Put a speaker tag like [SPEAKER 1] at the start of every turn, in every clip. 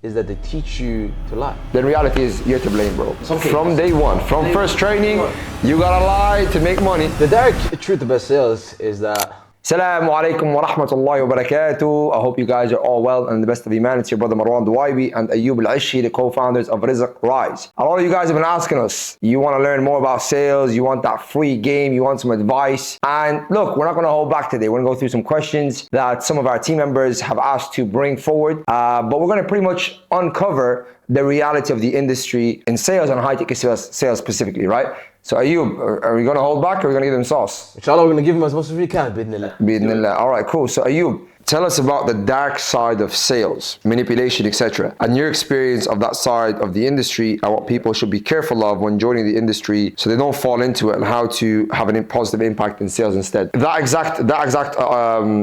[SPEAKER 1] is that they teach you to lie.
[SPEAKER 2] The reality is you're to blame, bro.
[SPEAKER 1] Okay.
[SPEAKER 2] From day one, from first training, you gotta lie to make money.
[SPEAKER 1] The direct truth about sales is that
[SPEAKER 2] Assalamu alaikum wa rahmatullahi wa barakatuh. I hope you guys are all well and the best of iman. It's your brother marwanduibi and Ayyub al-Ishi, the co-founders of Rizq Rise. A lot of you guys have been asking us, you want to learn more about sales, you want that free game, you want some advice. And look, we're not going to hold back today. We're going to go through some questions that some of our team members have asked to bring forward. But we're going to pretty much uncover the reality of the industry in sales and high-ticket sales specifically, right? So Ayyub, are we going to hold back or are we going to give them sauce?
[SPEAKER 1] inshallah we're going to give them as much as we can, bidnillah.
[SPEAKER 2] All right, cool. So Ayyub, tell us about the dark side of sales, manipulation, etc. and your experience of that side of the industry and what people should be careful of when joining the industry so they don't fall into it, and how to have a positive impact in sales instead. That exact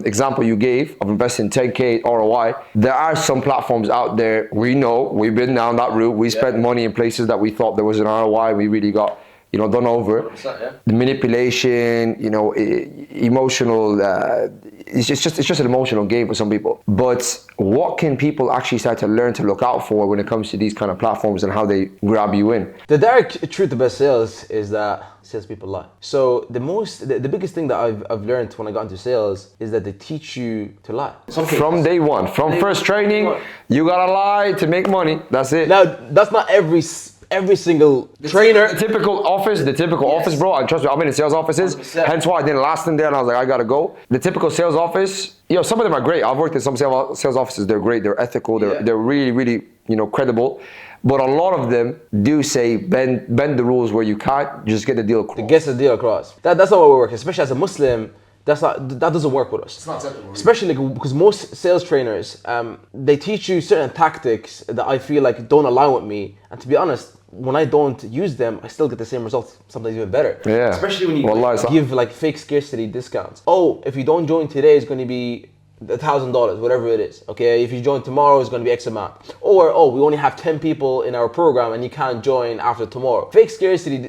[SPEAKER 2] example you gave of investing 10K ROI, there are some platforms out there, we know, we've been down that route, we spent money in places that we thought there was an ROI, we really got done over. The manipulation, emotional, it's just an emotional game for some people. But what can people actually start to learn to look out for when it comes to these kind of platforms and how they grab you in?
[SPEAKER 1] The direct truth about sales is that salespeople lie. So the biggest thing that I've learned when I got into sales is that they teach you to lie.
[SPEAKER 2] Okay. From day one, from first training, you gotta lie to make money. That's it.
[SPEAKER 1] Now, that's not every single trainer.
[SPEAKER 2] The typical office, bro. And trust me, I've been in sales offices. 100%. Hence why I didn't last in there, and I was like, I gotta go. The typical sales office, some of them are great. I've worked in some sales offices. They're great. They're ethical. They're really, really, credible. But a lot of them do say bend the rules where you can't. Just get the deal across.
[SPEAKER 1] Get the deal across. That's not what we work. Especially as a Muslim, that doesn't work with us.
[SPEAKER 2] It's not acceptable.
[SPEAKER 1] Especially because most sales trainers, they teach you certain tactics that I feel like don't align with me. And to be honest, when I don't use them, I still get the same results, sometimes even better.
[SPEAKER 2] Yeah.
[SPEAKER 1] Especially when you give like fake scarcity discounts. Oh, if you don't join today, it's going to be $1,000, whatever it is. Okay, if you join tomorrow, it's going to be X amount. Or we only have 10 people in our program and you can't join after tomorrow. Fake scarcity,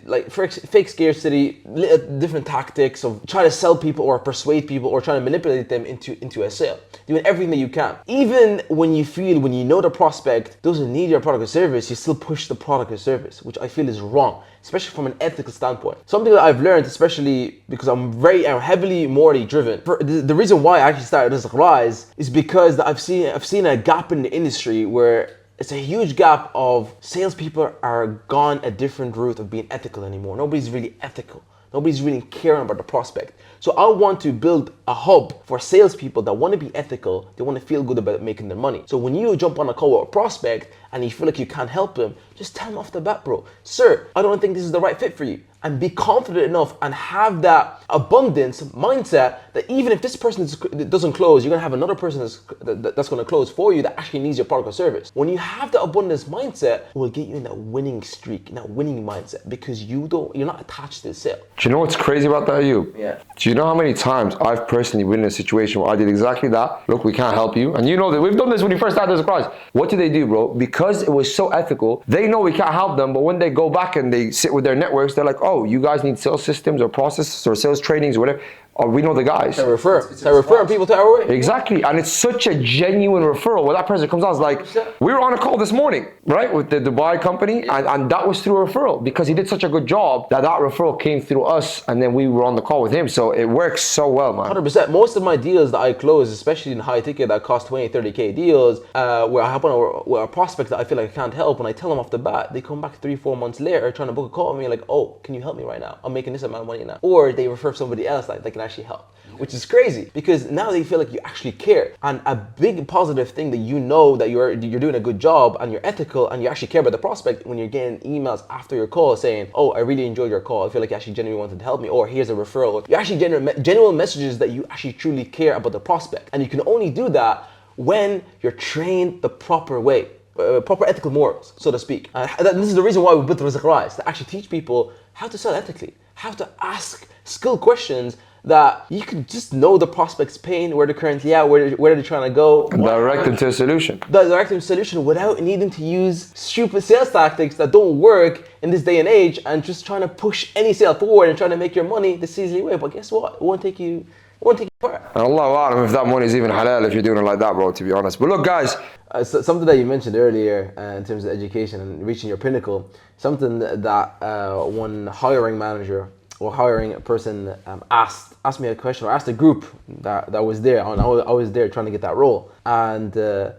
[SPEAKER 1] different tactics of trying to sell people or persuade people or trying to manipulate them into a sale. Doing everything that you can. Even when you know the prospect doesn't need your product or service, you still push the product or service, which I feel is wrong, especially from an ethical standpoint. Something that I've learned, especially because I'm heavily morally driven. The reason why I actually started Rizq Rise is because I've seen a gap in the industry where it's a huge gap of salespeople are gone a different route of being ethical anymore. Nobody's really ethical. Nobody's really caring about the prospect. So I want to build a hub for salespeople that want to be ethical. They want to feel good about making their money. So when you jump on a call with a prospect and you feel like you can't help them, just tell them off the bat, bro. Sir, I don't think this is the right fit for you. And be confident enough and have that abundance mindset that even if this person doesn't close, you're going to have another person that's going to close for you that actually needs your product or service. When you have the abundance mindset, it will get you in that winning streak, in that winning mindset, because you're not attached to the sale.
[SPEAKER 2] Do you know what's crazy about that, you?
[SPEAKER 1] Yeah.
[SPEAKER 2] Do you know how many times I've personally been in a situation where I did exactly that? Look, we can't help you. And you know that we've done this when you first started Rizq Rise. What do they do, bro? Because it was so ethical, they know we can't help them, but when they go back and they sit with their networks, they're like, oh, you guys need sales systems or processes or sales trainings or whatever. Or we know the guys.
[SPEAKER 1] They refer people to our way.
[SPEAKER 2] Exactly, and it's such a genuine referral. When that person comes out, it's like, we were on a call this morning, right, with the Dubai company, and that was through a referral because he did such a good job that referral came through us, and then we were on the call with him. So it works so well, man.
[SPEAKER 1] 100%. Most of my deals that I close, especially in high ticket that cost 20, 30K deals, where I happen with a prospect that I feel like I can't help, when I tell them off the bat, they come back 3-4 months later trying to book a call with me like, oh, can you help me right now? I'm making this amount of money now. Or they refer somebody else that they can actually help. Which is crazy because now they feel like you actually care. And a big positive thing that you know that you're doing a good job and you're ethical and you actually care about the prospect when you're getting emails after your call saying, oh, I really enjoyed your call. I feel like you actually genuinely wanted to help me, or here's a referral. You actually genuine messages that you actually truly care about the prospect. And you can only do that when you're trained the proper way. Proper ethical morals, so to speak. This is the reason why we built Rizq Rise, to actually teach people how to sell ethically, how to ask skilled questions that you can just know the prospect's pain, where they're currently at, where they're trying to go.
[SPEAKER 2] And direct them to a solution.
[SPEAKER 1] Direct them to a solution without needing to use stupid sales tactics that don't work in this day and age, and just trying to push any sale forward and trying to make your money the easy way. But guess what? It won't take you won't take you far.
[SPEAKER 2] And Allahu A'lam if that money is even halal if you're doing it like that, bro, to be honest. But look, guys,
[SPEAKER 1] Something that you mentioned earlier in terms of education and reaching your pinnacle, something that one hiring manager or hiring person asked me a question, or asked a group that was there, and I was there trying to get that role, and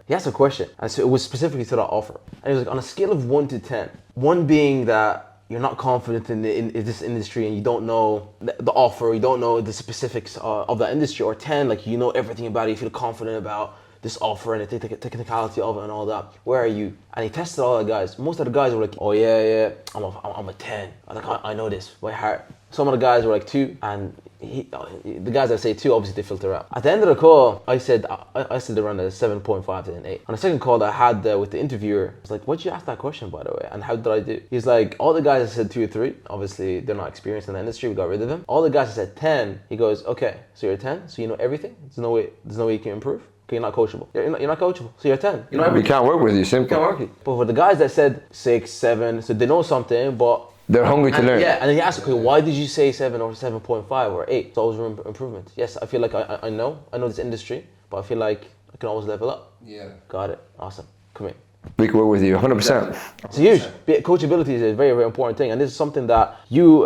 [SPEAKER 1] he asked a question, and so it was specifically to that offer, and he was like, on a scale of 1 to 10, 1 being that you're not confident in this industry and you don't know the offer, you don't know the specifics of that industry, or 10, like you know everything about it, you feel confident about this offer and the technicality of it and all that. Where are you? And he tested all the guys. Most of the guys were like, oh yeah, I'm a 10. I'm like, I know this by heart. Some of the guys were like 2, and the guys that say 2, obviously they filter out. At the end of the call, I said around a 7.5 to an 8. On the second call that I had with the interviewer, I was like, what'd you ask that question, by the way? And how did I do? He's like, all the guys that said 2 or 3, obviously they're not experienced in the industry, we got rid of them. All the guys that said 10, he goes, okay, so you're a 10, so you know everything? There's no way you can improve? Okay, you're not coachable. You're not coachable, so you're a 10. You know everything.
[SPEAKER 2] we can't work with you, simple.
[SPEAKER 1] Can't work with you. But for the guys that said 6, 7, so they know something, but
[SPEAKER 2] they're hungry to learn.
[SPEAKER 1] Yeah, and then he asked, okay, why did you say 7 or 7.5 or 8? It's always room for improvement. Yes, I feel like I know this industry, but I feel like I can always level up.
[SPEAKER 2] Yeah.
[SPEAKER 1] Got it. Awesome. Come in.
[SPEAKER 2] We can work with you, 100%.
[SPEAKER 1] It's huge. Coachability is a very, very important thing, and this is something that you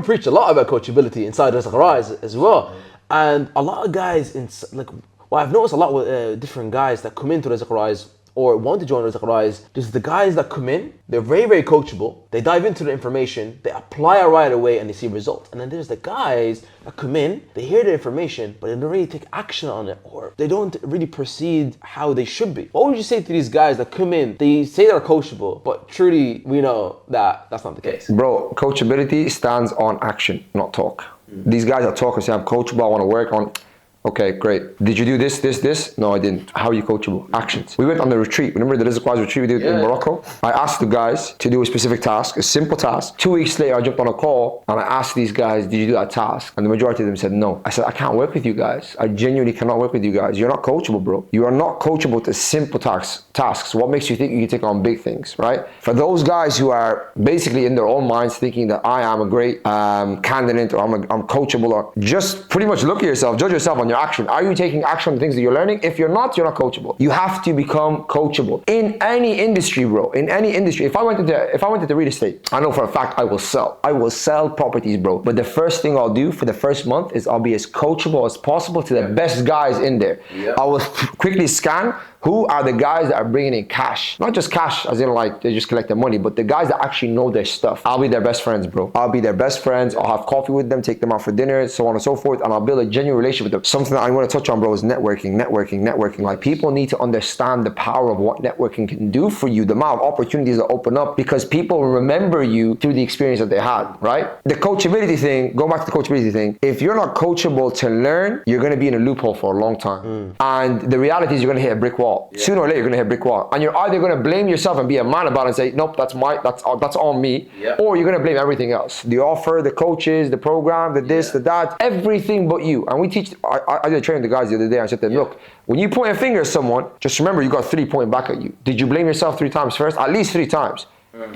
[SPEAKER 1] preach a lot about coachability inside Rizq Rise as well. And a lot of guys, I've noticed a lot with different guys that come into Rizq Rise or want to join Rizq Rise. Just the guys that come in, they're very, very coachable. They dive into the information, they apply it right away, and they see results. And then there's the guys that come in, they hear the information, but they don't really take action on it, or they don't really proceed how they should be. What would you say to these guys that come in, they say they're coachable, but truly we know that that's not the case?
[SPEAKER 2] Bro, coachability stands on action, not talk. These guys that talk and say, I'm coachable, I want to work on. Okay, great. Did you do this? No, I didn't. How are you coachable? Actions. We went on the retreat. Remember the Rizq Rise retreat we did in Morocco? I asked the guys to do a specific task, a simple task. 2 weeks later, I jumped on a call and I asked these guys, did you do that task? And the majority of them said no. I said, I can't work with you guys. I genuinely cannot work with you guys. You're not coachable, bro. You are not coachable to simple tasks. What makes you think you can take on big things, right? For those guys who are basically in their own minds thinking that I am a great candidate, or I'm coachable, or just pretty much look at yourself, judge yourself on your action. Are you taking action on the things that you're learning? If you're not coachable. You have to become coachable in any industry, bro. In any industry. If I went into real estate, I know for a fact I will sell properties, bro. But the first thing I'll do for the first month is I'll be as coachable as possible to the best guys in there. I will quickly scan who are the guys that are bringing in cash. Not just cash as in like they just collect the money, but the guys that actually know their stuff. I'll be their best friends, bro. I'll be their best friends. I'll have coffee with them, take them out for dinner, so on and so forth, and I'll build a genuine relationship with them. Something that I want to touch on, bro, is networking. Like, people need to understand the power of what networking can do for you, the amount of opportunities that open up, because people remember you through the experience that they had, right? The coachability thing, go back to the coachability thing, if you're not coachable to learn, you're going to be in a loophole for a long time. And the reality is you're going to hit a brick wall. Sooner or later, you're going to hit a brick wall. And you're either going to blame yourself and be a man about it and say, nope, that's on me. Or you're going to blame everything else. The offer, the coaches, the program, the this, the that, everything but you. And we teach, I did train the guys the other day. I said to them, look, when you point a finger at someone, just remember you got 3 pointing back at you. Did you blame yourself 3 times first? At least 3 times.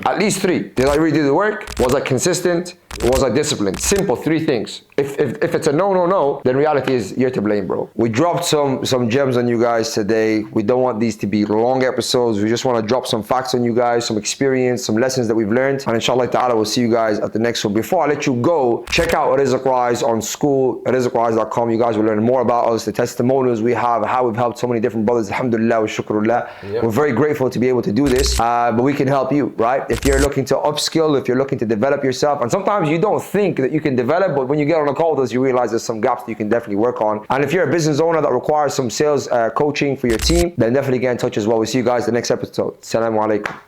[SPEAKER 2] At least 3. Did I really do the work? Was I consistent? Was I disciplined? Simple 3 things. If it's a no, then reality is you're to blame, bro. We dropped some gems on you guys today. We don't want these to be long episodes. We just want to drop some facts on you guys, some experience, some lessons that we've learned. And inshallah ta'ala, we'll see you guys at the next one. Before I let you go, check out Rizq Rise on school at rizqrise.com. You guys will learn more about us, the testimonials we have, how we've helped so many different brothers. Alhamdulillah wa shukrullah. We're very grateful to be able to do this, but we can help you, right? If you're looking to upskill, if you're looking to develop yourself, and sometimes you don't think that you can develop, but when you get on a call with us, you realize there's some gaps that you can definitely work on. And if you're a business owner that requires some sales coaching for your team, then definitely get in touch as well. We'll see you guys in the next episode. Assalamu alaikum.